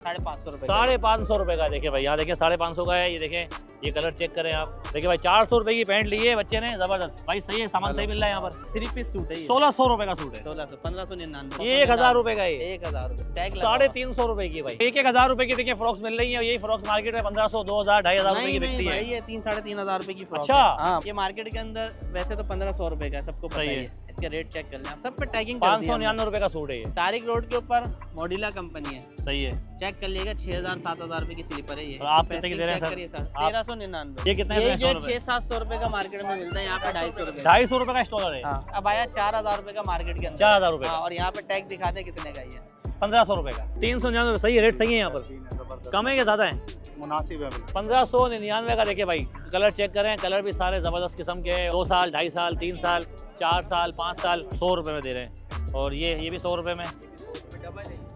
₹550 का। देखिए भाई यहाँ देखिए 550 का है। ये देखें, ये कलर चेक करें आप। देखिए भाई 400 रुपए की पैंट ली है बच्चे ने, जबरदस्त भाई। सही है, सामान सही मिल रहा है यहाँ पर। 3 पीस सूट है, 1600 रुपए का सूट है। 1600, 1599, ये 1000 रुपए का है। 1000 रुपए टैग 350 रुपए की भाई। 1000 रुपए की देखिए फ्रॉक्स मिल रही है। यही फ्रॉक्स मार्केट में 1500, 2000, 2500 रुपए की बिकती है। ये 3-3500 रुपए की फ्रॉक अच्छा। है। हाँ, ये मार्केट के अंदर वैसे तो 1500 रुपए का, सबको पता है। इसके रेट चेक कर लें आप, सब पे टैगिंग 599 रुपए का सूट है ये। तारिक रोड के ऊपर मॉडिला कंपनी है, सही है। चेक कर लीजिएगा। 6000-7000 रुपए की स्लीपर है ये। और आप कितने की दे रहे हैं सर? 1399। ये कितने ये जो 600-700 रुपए का मार्केट में मिलता है, यहाँ पे 250 रुपए। 250 रुपए का स्टॉलर है। अब आया 4000 रुपए का मार्केट के अंदर। 4000 रुपए। और यहाँ पे टैग दिखाते हैं कितने का ये। 1500 रुपए का। 399। सही है, रेट सही है यहाँ पर। कम है क्या ज्यादा है? मुनासिब है। 1599 का। देखिए भाई कलर चेक करें, कलर भी सारे जबरदस्त किस्म के हैं। 2 साल, 2.5 साल, 3 साल, 4 साल, 5 साल, 100 रुपए में दे रहे हैं। और ये भी 100 रुपए में।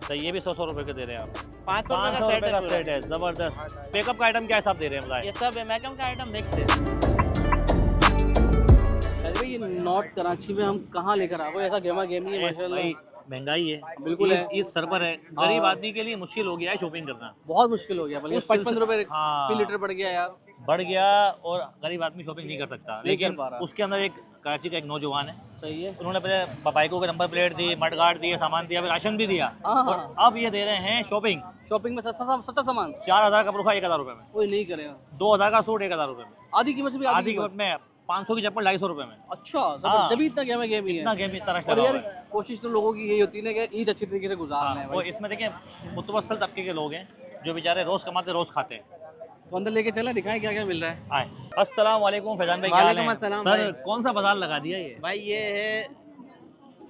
तो ये भी 100 रुपए के दे रहे हैं आप। 500 रुपए का सेट है, जबरदस्त। मेकअप का आइटम क्या हिसाब दे रहे हैं बताएं? ये सब है, मेकअप का आइटम मिक्स है। ये नॉर्थ कराची में हम कहाँ लेकर आ गए, ऐसा गेमा गेमी है माशाल्लाह। भाई महंगाई है बिल्कुल है। इस सर पर है। गरीब आदमी के लिए मुश्किल हो गया है शॉपिंग करना, बहुत मुश्किल हो गया। बल्कि 55 रुपए हाँ। फी लीटर बढ़ गया यार, बढ़ गया। और गरीब आदमी शॉपिंग नहीं कर सकता। लेकिन उसके अंदर एक कराची का एक नौजवान है, सही है। उन्होंने पहले बाइकों के नंबर प्लेट दी, मड गार्ड दिए, सामान दिया, राशन भी दिया। हाँ। और अब ये दे रहे हैं शॉपिंग। शॉपिंग में सस्ता सामान 4000 का बुरखा 1000 रुपए में। कोई नहीं करेगा। 2000 का सूट 1000 रुपए में। आधी कीमत से भी आधी कीमत में। 500 की चप्पल 250 रुपए में। अच्छा, हाँ। तभी इतना गेमा गेमी है। इतना गेम इतना रश और लगा यार हुआ है। कोशिश तो लोगों की यही होती है ना कि ईद अच्छी तरीके से गुजारना है वो भाई। इसमें देखिए मुतवस्सिल तबके के लोग हैं जो बेचारे रोज कमाते रोज खाते हैं। तो अंदर लेके चले, दिखाएं क्या क्या मिल रहा है। आए। अस्सलाम वालेकुम फैजान भाई, क्या हाल है? वालेकुम अस्सलाम सर भाई। कौन सा बाजार लगा दिया ये? भाई ये है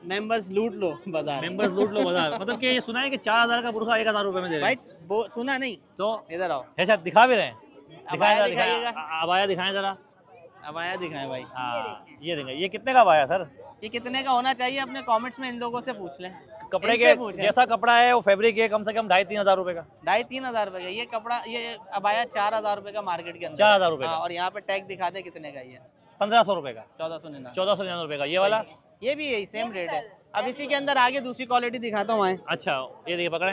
मेंबर्स लूट लो बाजार। मेंबर्स लूट लो बाजार। मतलब कि ये सुना है कि 4000 का बुरखा 1000 रुपए में दे रहे हैं। भाई वो सुना नहीं तो इधर आओ, है शायद दिखा भी रहे हैं। अबाया दिखाएं दिखाइएगा। अबाया दिखाएं जरा। अबाया दिखाएं भाई। हाँ ये देंगे। ये कितने का अबाया सर? ये कितने का होना चाहिए अपने कमेंट्स में इन लोगों से पूछ लें। कपड़े इनसे के पूछें। जैसा कपड़ा है वो फैब्रिक है, कम से कम 2500-3000 हजार रुपए का। 2,500-3,000 रुपए का ये कपड़ा। ये अबाया 4000 रुपए का मार्केट के अंदर। 4000 रुपए हाँ, का। और यहाँ पे टैग दिखा दे कितने का ये। 1500 रुपए का। 1499। 1499 रुपए का। ये वाला? ये भी यही सेम रेट है। अब इसी के अंदर आगे दूसरी क्वालिटी दिखाता हूँ। अच्छा ये देखिए, पकड़े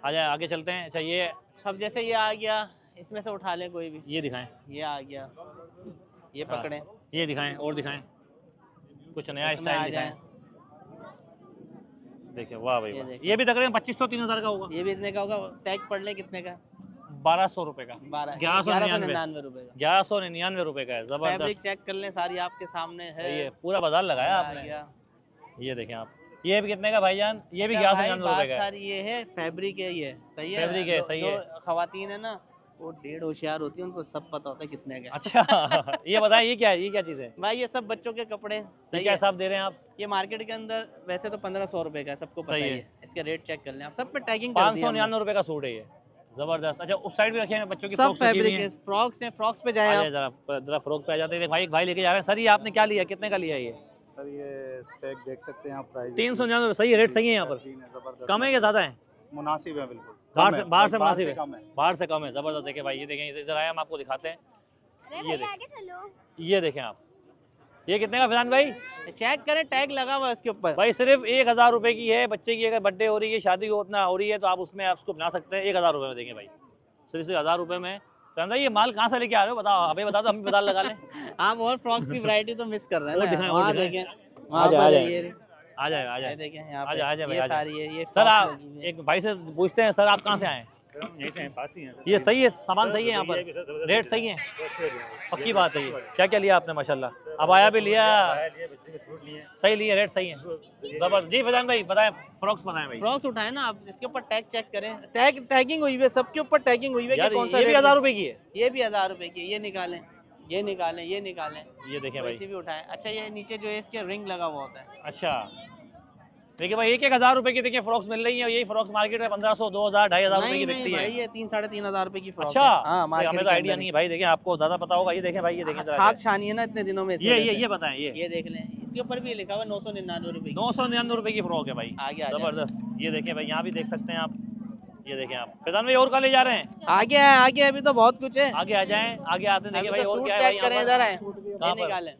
आ जाए, आगे चलते हैं। अच्छा ये अब जैसे ये आ गया, इसमें से उठा लें कोई भी। ये दिखाएं। ये आ गया, ये हाँ। पकड़े, ये दिखाएं और दिखाएं कुछ नया इसमें आ स्टाइल दिखाएं। जाए। देखिए वाह भाई ये वाह। देखिए। ये भी तकरीबन 2500-3000 का होगा। ये भी इतने का होगा। टैग पढ़ ले कितने का। 1200 रुपए का। 1199 रुपए का। 1199 रुपए का है। फैब्रिक जबरदस्त। चेक कर लें, सारी आपके सामने है। ये पूरा बाजार लगाया आ आपने। गया। ये देखें आप। ये भी कितने का भाईजान? ये भी अच्छा भाई, 1199 बात रुपए का है। सारी ये है, फैब्रिक है ये। सही है। फैब्रिक है, सही है। जो खवातीन है ना, वो डेढ़ होशियार होती है, उनको सब पता होता है कितने का। अच्छा ये बताएं ये क्या है? ये क्या चीज़ है? भाई ये सब बच्चों के कपड़े। ये सही क्या है। हिसाब दे रहे हैं आप? ये मार्केट के अंदर वैसे तो 1500 रुपए का है, सबको पता सही ही है। है। इसके रेट चेक कर लें आप, सब पे टैगिंग कर दी है हमने। 599 रुपए का सूट है ये। जबरदस्त। अच्छा उस साइड भी रखे हैं बच्चों की सब फ्रॉक्स रखी हुई फैब्रिक हैं। है। फ्रॉक्स हैं, फ्रॉक्स पे जाए आ आप। जाए जरा फ्रॉक पे आ जाते हैं। भाई एक भाई लेके जा रहे हैं। सर ये आपने क्या लिया, कितने का लिया ये? सर ये टैग देख सकते हैं आप, प्राइस 399। सही है, रेट सही है यहाँ पर। जबरदस्त कम है या ज्यादा है? मुनासिब है बिल्कुल। बाहर से कम मुनासिब है। कम है। बाहर से कम है। जबरदस्त। देखें भाई, ये देखें इधर आए, हम आपको दिखाते हैं। ये देखें, ये देखें आप। ये कितने का फैजान भाई? चेक करें, टैग लगा हुआ है इसके ऊपर। भाई सिर्फ 1000 रुपए की है। बच्चे की अगर बर्थडे हो रही है, शादी हो अपना हो रही है, तो आप उसमें आप उसको बना सकते हैं। 1000 रुपए में देंगे भाई, सिर्फ 1000 रुपए में। फैजान भाई ये माल कहाँ से लेके आ रहे हो? बताओ, अभी बता दो, हम भी बाजार लगा लें। आप और फ्रॉक्स की वैरायटी तो मिस कर रहे और हैं दिखाएं, ना। और वहाँ दिखाएं। देखें, आ वहाँ जाए, पर आ है जाए। ये। आ जाए आ ये जाए देखें यहाँ आ जाए, आ जाए पे, भाई, ये आ जाए। सारी है। ये सर frocks आप लगी हुई है। एक भाई से पूछते हैं, सर आप कहाँ से आए? यहीं से हैं, पास ही हैं। ये सही है, सामान सही है यहाँ पर, रेट सही है, पक्की बात है। ये क्या क्या लिया आपने? माशाल्लाह अब आया भी लिया, सही लिया, रेट सही है, जबरदस्त। जी फैजान भाई बताएं, फ्रॉक्स बताएं भाई। फ्रॉक्स उठाए ना आप, इसके ऊपर टैग चेक करें। टैगिंग हुई है, सबके ऊपर टैगिंग हुई है कि यार कौन सा ये भी रेट 1000 है। रुपए की है। ये भी 1000 रुपए की। ये निकालें, ये निकालें, ये निकालें। ये देखें वैसे भाई। भी उठाएं। अच्छा ये नीचे जो है इसके रिंग लगा हुआ होता है। अच्छा देखिए भाई, 1000 रुपए की देखिए फ्रॉक्स मिल रही है। यही फ्रॉक्स मार्केट में 1500, 2000, 2500 रुपए की बिकती भाई है। ये 3-3.5 रुपए की फ्रॉक अच्छा है। हाँ, हमें तो आइडिया नहीं है भाई, देखिए आपको ज्यादा पता होगा। ये देखें भाई, ये देखें खाक छानी है ना इतने दिनों में। ये बताएं। ये देख लें, इसके ऊपर भी लिखा हुआ 999 रुपए की। 999 रुपए की फ्रॉक है भाई, आगे आ जाए। जबरदस्त। ये देखें भाई, यहाँ भी देख सकते हैं आप। ये देखें आप। फैजान भाई और कहाँ ले जा रहे हैं? आगे है, आगे अभी तो बहुत कुछ है। आगे आ जाएं, आगे आते हैं। देखिए भाई और क्या है चेक भाई करें, यहाँ इधर पर? आए, कहाँ ये पर? निकालें।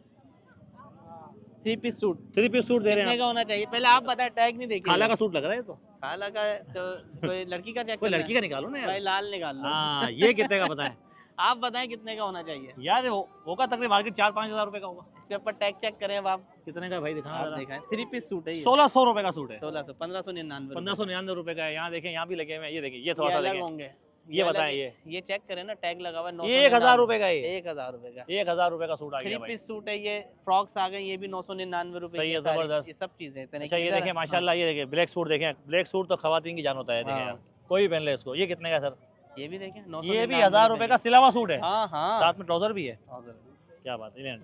3 पीस सूट 3 पीस सूट दे रहे कितने हैं का होना चाहिए? पहले आप बताएं, टैग नहीं देखिए। खाला का सूट लग रहा है तो। काला का तो कोई लड़की का चेक कोई करना लड़की का निकालो ना है? यार। भाई लाल निकाल लो। हाँ ये कितने का बताएं आप बताएं कितने का होना चाहिए। यार, वो होगा तकरीबन मार्केट 4-5 हज़ार रुपए का होगा। इसके ऊपर टैग चेक करें अब आप। कितने का भाई दिखाना आप जरा। देखें 3 पीस सूट है ये। 1600 रुपए का सूट है। 1600 1599 1599 रुपए का है। यहाँ देखें, यहाँ भी लगे हुए हैं। ये देखें, ये थोड़ा सा अलग देखें, होंगे। ये अलग बताएं है। ये चेक करें ना, टैग लगा हुआ है ये 1000 रुपए का है। 1000 रुपए का 1000 रुपए का सूट आ 3 गया भाई। पीस सूट है ये। फ्रॉक्स आ गए, ये भी 999 रुपए सही की है, सारी। जबरदस्त। ये सब चीजें इतने अच्छा की ये इधर- देखें माशाल्लाह, ये देखें ब्लैक सूट देखें। ब्लैक सूट तो खवातीन की जान होता है। देखें हाँ। यार, कोई भी पहन ले इसको। ये कितने का है सर? ये भी देखें ये भी 999 1000 रुपए का सिला हुआ सूट है। हाँ हाँ साथ में ट्राउजर भी है। ये क्या बात है।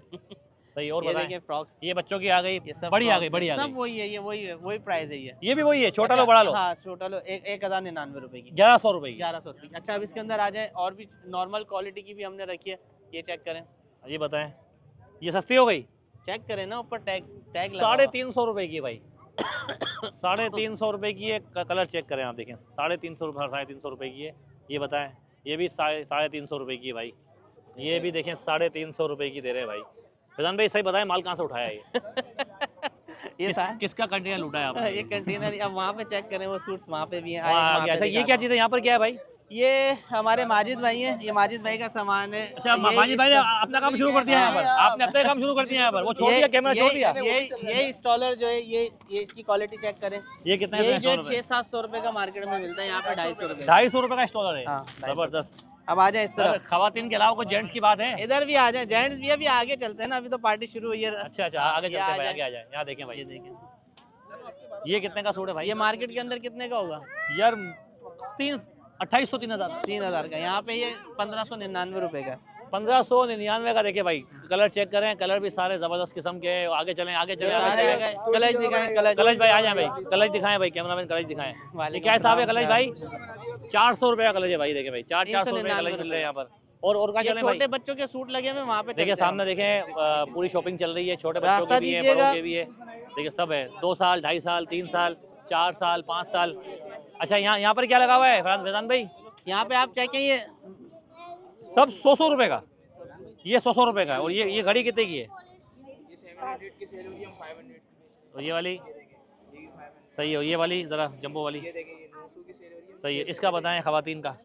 सही। और देखिए बताएं, फ्रॉक्स, ये बच्चों की आ गई, ये सब बड़ी आ गई, फ्रॉक्स बड़ी है। आ सब गई। वही है, ये वही है, वही प्राइस है ये भी वही है, छोटा लो बड़ा लो। हाँ छोटा लो 1099 रुपए की 1100 रुपए की। 1100 रुपए की। अच्छा अब इसके अंदर आ जाए और भी नॉर्मल क्वालिटी की भी हमने रखी है। ये चेक करें, ये बताएं, ये सस्ती हो गई। चेक करें ना ऊपर टैग टैग लगा 350 रुपए की भाई। 350 रुपए की है। कलर चेक करें आप, देखें 350 रुपए, 350 रुपए की है। ये बताएं, ये भी 350 रुपए की है भाई। ये भी देखें 350 रुपए की दे रहे हैं भाई। फैजान भाई सही बताएं, माल कहाँ से उठाया ये? ये किसका कंटेनर लूटा है आपने? ये कंटेनर। अब वहाँ पे चेक करें, वो सूट्स वहाँ पे भी हैं। वहाँ आ गया। अच्छा ये क्या चीज़ है यहाँ पर, क्या है भाई? ये हमारे माजिद भाई हैं, ये माजिद भाई का सामान है। अच्छा ये माजिद भाई ने इसका- अपना काम शुरू कर दिया है यहाँ पर। आपने अपना काम शुरू कर दिया है यहाँ पर। वो छोड़ दिया, कैमरा छोड़ दिया। ये इंस्टॉलर जो है, ये इसकी क्वालिटी चेक करें। ये कितने ये का जो है? 600-700 रुपए का मार्केट में मिलता है, यहाँ पे 250 रुपए। 250 रुपए का स्टॉलर है। हाँ, 250 जबरदस्त। अब आ जाए इस तरफ। खवातीन के अलावा कोई जेंट्स की बात है? इधर भी आ जाए, जेंट्स भी अभी आगे चलते हैं ना, अभी तो पार्टी शुरू हुई है। अच्छा अच्छा, आगे चलते हैं भाई, आगे आ जाए। यहाँ देखें ये भाई, देखें, ये कितने का सूट है भाई? ये मार्केट के अंदर कितने का होगा? यार 2800 3000 3000 का। यहाँ पे ये 1599 रुपए का। 1599 का। देखिए भाई, कलर चेक करें, कलर भी सारे जबरदस्त किस्म के हैं। आगे चलें, आगे चलें, आगे चलें। कलर दिखाएं, कलज भाई आ जाए भाई, कलज दिखाएं भाई, कैमरामैन कलज दिखाएं। ये क्या हिसाब है कलज भाई? 400 रुपए का कलज है भाई। देखें भाई, 400 रुपए का कलज मिल रहे हैं यहाँ पर। और क्या ये चलें भाई? छोटे बच्चों के सूट लगे हुए वहाँ पे देखिए चलते हैं। सामने देखें, पूरी शॉपिंग चल रही है। छोटे बच्चों रास्ता के भी है, दीजिएगा। बड़ों के भी है। देखिए सब है, 2 साल, 2.5 साल, 3 साल, 4 साल, 5 साल। अच्छा यहाँ पर क्या लगा हुआ है फैजान भाई? यहाँ पे आप चेक ये सब 100 रुपए का। ये 100 रुपए का है। और ये घड़ी कितने की है? और ये वाली सही है। और ये वाली ज़रा जंबो वाली सही है। इसका बताएं खवातीन का?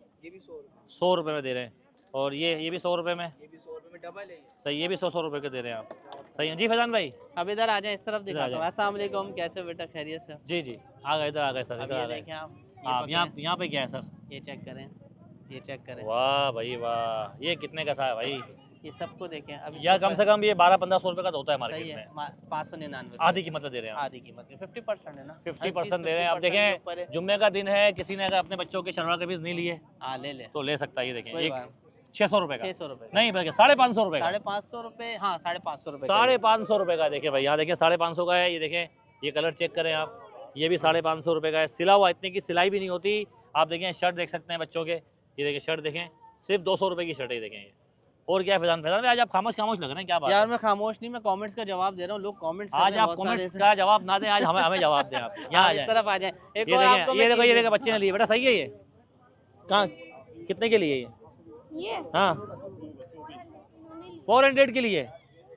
100 रुपए में दे रहे हैं। और ये भी 100 रुपए में सही। ये भी 100 रुपए के दे रहे हैं आप। सही है जी फैजान भाई। अब इधर आ जाए, इस तरफ आ दिखा दो। जाए। अस्सलाम वालेकुम, कैसे बेटा, खैरियत से? जी जी आ गए, इधर आ गए सर, अब इधर ये आ गए। देखें आप, आप पकड़ें, यहाँ पे क्या है सर? ये चेक करें, ये चेक करें, वाह भाई वाह, ये कितने का सा है भाई? ये सबको देखें। अब यार कम से कम ये 1200-1500 रुपए का तो होता है सही मार्केट है। में। 599 आधी कीमत में दे रहे हैं आप। आधी कीमत के 50% है ना, 50% दे रहे हैं। अब देखें जुम्मे का दिन है, किसी ने अगर अपने बच्चों के शलवार कमीज नहीं लिए हाँ ले ले, तो ले सकता है। ये देखें, कोई एक बात 600 रुपए का 600 रुपए नहीं बल्कि 550 रुपए का। 550 रुपए। हाँ 550 रुपए। 550 रुपए का। देखिए भाई, यहाँ देखें 550 का है। ये देखें, ये कलर चेक करें आप, ये भी 550 रुपए का है। सिला हुआ, इतने की सिलाई भी नहीं होती। आप देखें शर्ट देख सकते हैं बच्चों के, ये देखें शर्ट देखें, सिर्फ 200 रुपए की शर्ट है। ये देखें ये। और क्या है फैजान भाई, आज आप खामोश लग रहे हैं, क्या बात यार है? मैं खामोश नहीं, मैं कमेंट्स का जवाब दे रहा हूँ। लोग कमेंट्स आज आप कमेंट्स का जवाब ना दें, आज हमें जवाब दें आप। यहाँ आ इस जाए, तरफ आ जाए। एक ये और देखें, आपको ये देखो, ये मैं देखो बच्चे ने लिए। बेटा सही है ये? कहाँ, कितने के लिए ये हाँ 400 के लिए।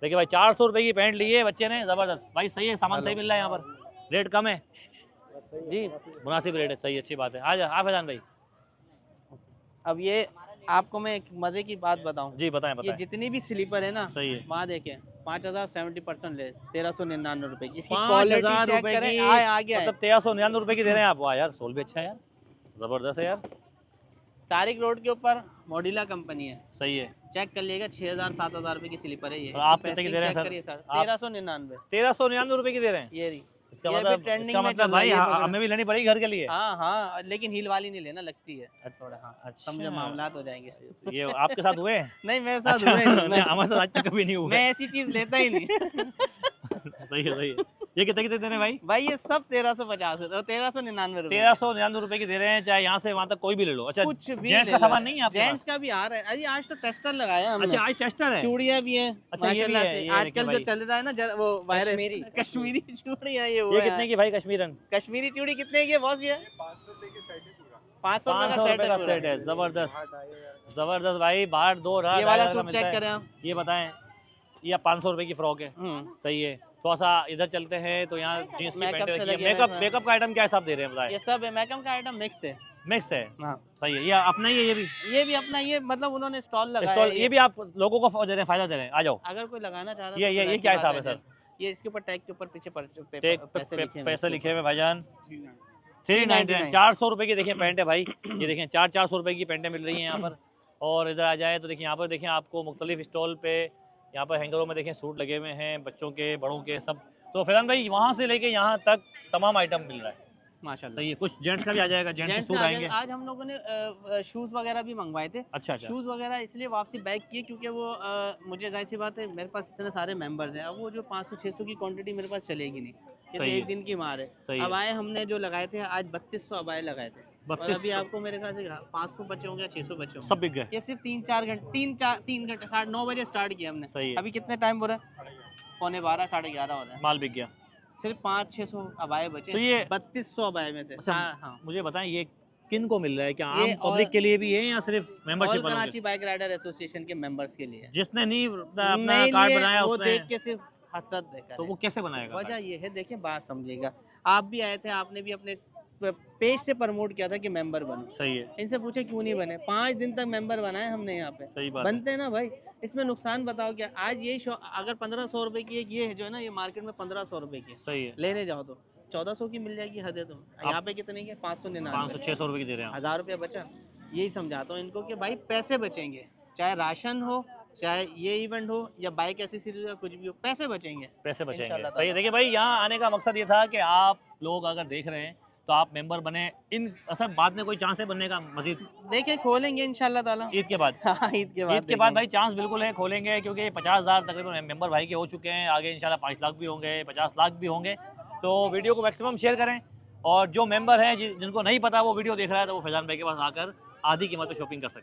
देखिए भाई 400 रुपए की पैंट ली है बच्चे ने, जबरदस्त भाई। सही है, सामान सही मिल रहा है यहाँ पर, रेट कम है जी, मुनासिब रेट है। सही, अच्छी बात है। आ जा फैजान भाई। अब ये आपको मैं एक मजे की बात बताऊं। जी बताएं ये बताएं। जितनी भी स्लीपर है ना, सही है। वहाँ देखें 5000 70% ले 1399 रुपए की। इसकी 5000 क्वालिटी चेक रुपए करें। की, आ गया है। मतलब 1399 रुपए की दे रहे हैं आप। वाह यार, सोल भी अच्छा है यार, जबरदस्त है यार। तारिक रोड के ऊपर मॉडिला कंपनी है, सही है। चेक कर लीजिएगा। 6000 7000 रुपए की स्लीपर है ये। और आप कितने की दे रहे हैं सर? आप 1399। 1399 रुपए की दे रहे हैं। ये रही। इसका ये भी मतलब, trending इसका में मतलब चल भाई रहा है, ये हमें भी लेनी पड़ेगी घर के लिए। हाँ हाँ, लेकिन हील वाली नहीं लेना, लगती है थोड़ा। हाँ अच्छा। समझे, मामला हो जाएंगे। ये आपके साथ हुए हैं? नहीं मेरे साथ अच्छा, हुए नहीं, नहीं, हमारे साथ आज तक कभी नहीं हुआ। मैं ऐसी चीज लेता ही नहीं। सही है सही है। ये कितने दे रहे हैं भाई? भाई ये सब 1350 और 1399 रुपए। 1399 रुपए की दे रहे हैं, चाहे यहाँ से वहाँ तक कोई भी ले लो। अच्छा कुछ भी जेंट्स ले का लो। सामान नहीं है आपके जेंट्स पास? का भी आ रहा है। अरे आज तो टेस्टर लगाया हमने। अच्छा आज टेस्टर है। चूड़ियां भी हैं। अच्छा, ये भी माशाल्लाह है, से। ये आजकल देखिए जो भाई। चल रहा है ना वो वायरस, कश्मीरी चूड़ियां ये हुआ ये है। कितने की भाई कश्मीरन? कश्मीरी चूड़ी कितने की है बॉस? ये 500 रुपए 500 रुपए का सेट है। जबरदस्त जबरदस्त भाई। बाहर 2 ये वाला सूट चेक करें आप। ये बताएं, ये 500 रुपए की फ्रॉक है। सही है। थोड़ा सा इधर चलते हैं तो यहाँ जीन्स की Makeup पैंट से रखी है। लगे हुए मेकअप हैं। मेकअप का आइटम क्या हिसाब दे रहे हैं बताएं? ये सब मेकअप का आइटम मिक्स है। मिक्स है, हाँ, सही है। ये अपना ही है ये भी ये भी अपना, ये मतलब उन्होंने स्टॉल लगाया स्टॉल, है। ये भी आप लोगों को दे रहे हैं, फायदा दे रहे हैं। आ जाओ। अगर कोई लगाना चाह रहा है ये तो ये वैसी क्या बात हिसाब है सर? ये इसके ऊपर टैग के ऊपर पीछे पैसे लिखे हुए भाईजान 399 399, 400 रुपए की देखिए पैंट है भाई। ये देखें 400 रुपए की पैंटें मिल रही हैं यहाँ पर। और इधर आ जाए तो देखिए यहाँ पर देखें आपको मुख्तलिफ स्टॉल पे यहाँ पर हैंगरों में देखें सूट लगे हुए हैं, बच्चों के बड़ों के सब। तो फैजान भाई वहाँ से लेके यहाँ तक तमाम आइटम मिल रहा है, माशाल्लाह। सही है। कुछ जेंट्स का भी आ जाएगा, जेंट्स के जेंट्स सूट में आएंगे। आज हम लोगों ने शूज़ वगैरह भी मंगवाए थे। अच्छा अच्छा, शूज़ वगैरह इसलिए वापसी बैक किए क्योंकि वो मुझे जाहिर सी बात है मेरे पास इतने सारे मेंबर्स हैं, अब वो जो 500-600 की क्वांटिटी मेरे पास चलेगी नहीं, ये तो सही है। एक दिन की मार है। सही है। अबाए हमने जो लगाए थे आज 3200 अबाए लगाए थे, और 3200 अभी आपको मेरे ख्याल से 500 बचे होंगे या 600 बचे होंगे। सब बिक गए, ये सिर्फ 3 घंटे 9:30 बजे स्टार्ट किया हमने। सही है। अभी कितने टाइम हो रहा है? 11:15 11:30 हो रहा है। माल बिक गया। सिर्फ 500-600 अबाए बचे, तो ये 3200 अबाए में से। अच्छा, हाँ, मुझे बताएं ये किन को मिल रहा है? क्या ये आम पब्लिक और- के लिए भी है या सिर्फ ऑल मेंबरशिप वालों के? कराची बाइक राइडर एसोसिएशन के मेंबर्स के लिए। जिसने नहीं अपना नहीं कार्ड लिए, बनाया वो उसने, देख के सिर्फ हसरत देखा। तो वो कैसे बनाएगा वजह कार्ड? ये है, देखिए बात समझिएगा, आप भी आए थे, आपने भी अपने पेज से प्रमोट किया था कि मेंबर बनो। सही है, इनसे पूछे क्यों नहीं बने? 5 दिन तक मेंबर बनाए हमने यहाँ पे। सही बात है। बनते हैं ना भाई, इसमें नुकसान बताओ क्या? आज ये अगर 1500 रुपए की एक ये है जो है ना, ये मार्केट में 1500 रुपए की है। सही है, लेने जाओ तो 1400 की मिल जाएगी, हद है। तो यहाँ पे कितने की? 599, 500-600 रुपए की दे रहे हैं आप। 1000 रुपया बचा। यही समझाता हूँ इनको कि भाई पैसे बचेंगे, चाहे राशन हो, चाहे ये इवेंट हो, या बाइक एसेसरीज या कुछ भी हो, पैसे बचेंगे। पैसे बचेंगे, इंशाल्लाह सही है। देखिए भाई यहाँ आने का मकसद ये था कि आप लोग अगर देख रहे हैं तो आप मेंबर बने। इन असल बाद में कोई चांस है बनने का मजीद देखें, खोलेंगे इंशाल्लाह ताला। ईद के बाद? हाँ, ईद के बाद। ईद के बाद भाई चांस बिल्कुल है, खोलेंगे, क्योंकि 50,000 तकरीबन मेंबर भाई के हो चुके हैं। आगे इंशाल्लाह 5 लाख भी होंगे, 50 लाख भी होंगे। तो वीडियो को मैक्सिमम शेयर करें, और जो मेंबर हैं जिनको नहीं पता वो वीडियो देख रहा है तो वो फैजान भाई के पास आकर आधी कीमत पे शॉपिंग कर सकते हैं।